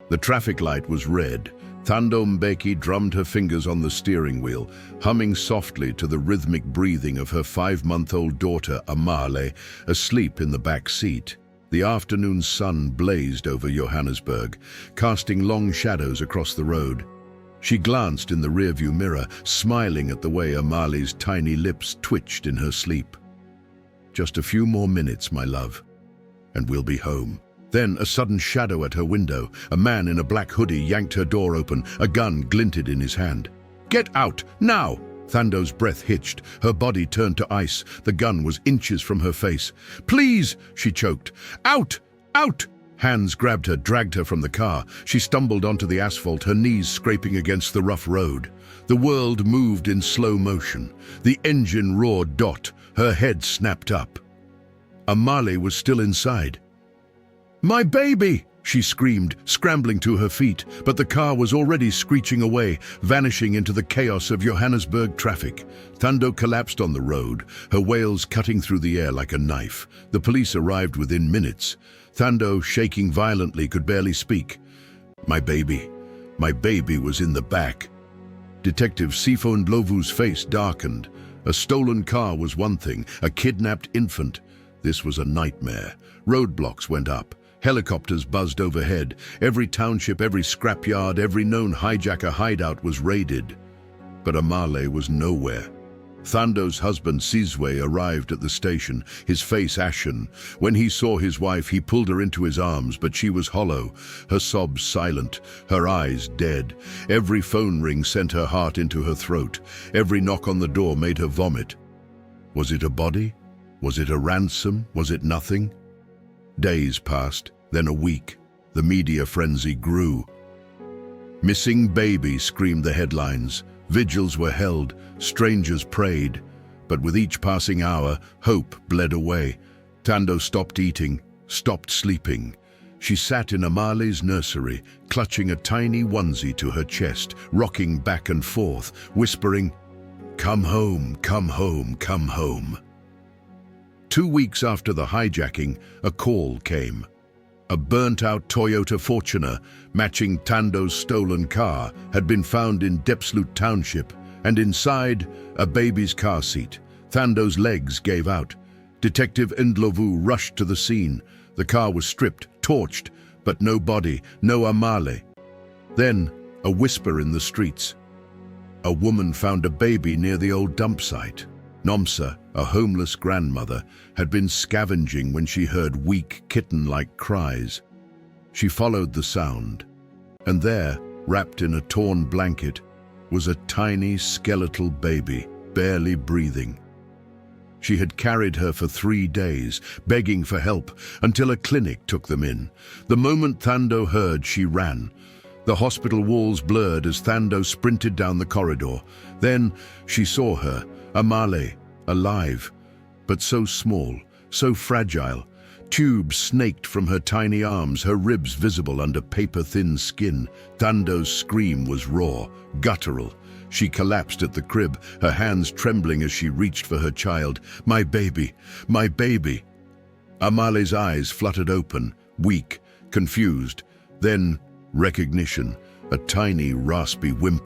The traffic light was red. Thando Mbeki drummed her fingers on the steering wheel, humming softly to the rhythmic breathing of her 5-month-old daughter, Amale, asleep in the back seat. The afternoon sun blazed over Johannesburg, casting long shadows across the road. She glanced in the rearview mirror, smiling at the way Amale's tiny lips twitched in her sleep. "Just a few more minutes, my love, and we'll be home." Then a sudden shadow at her window. A man in a black hoodie yanked her door open. A gun glinted in his hand. "Get out, now!" Thando's breath hitched. Her body turned to ice. The gun was inches from her face. "Please!" she choked. "Out! Out!" Hands grabbed her, dragged her from the car. She stumbled onto the asphalt, her knees scraping against the rough road. The world moved in slow motion. The engine roared dot. Her head snapped up. Amale was still inside. "My baby!" she screamed, scrambling to her feet, but the car was already screeching away, vanishing into the chaos of Johannesburg traffic. Thando collapsed on the road, her wails cutting through the air like a knife. The police arrived within minutes. Thando, shaking violently, could barely speak. My baby was in the back." Detective Sifo Ndlovu's face darkened. A stolen car was one thing, a kidnapped infant. This was a nightmare. Roadblocks went up. Helicopters buzzed overhead. Every township, every scrapyard, every known hijacker hideout was raided. But Amale was nowhere. Thando's husband Sizwe arrived at the station, his face ashen. When he saw his wife, he pulled her into his arms, but she was hollow, her sobs silent, her eyes dead. Every phone ring sent her heart into her throat. Every knock on the door made her vomit. Was it a body? Was it a ransom? Was it nothing? Days passed, then a week. The media frenzy grew. "Missing baby," screamed the headlines. Vigils were held, strangers prayed. But with each passing hour, hope bled away. Thando stopped eating, stopped sleeping. She sat in Amale's nursery, clutching a tiny onesie to her chest, rocking back and forth, whispering, "Come home, come home, come home." 2 weeks after the hijacking, a call came. A burnt-out Toyota Fortuner, matching Thando's stolen car, had been found in Diepsloot Township, and inside, a baby's car seat. Thando's legs gave out. Detective Ndlovu rushed to the scene. The car was stripped, torched, but no body, no Amale. Then, a whisper in the streets. A woman found a baby near the old dump site. Nomsa, a homeless grandmother, had been scavenging when she heard weak, kitten-like cries. She followed the sound, and there, wrapped in a torn blanket, was a tiny skeletal baby, barely breathing. She had carried her for 3 days, begging for help, until a clinic took them in. The moment Thando heard, she ran. The hospital walls blurred as Thando sprinted down the corridor. Then she saw her, Amale, alive, but so small, so fragile. Tubes snaked from her tiny arms, her ribs visible under paper-thin skin. Thando's scream was raw, guttural. She collapsed at the crib, her hands trembling as she reached for her child. My baby, my baby." Amale's eyes fluttered open, weak, confused. Then recognition, a tiny, raspy whimper.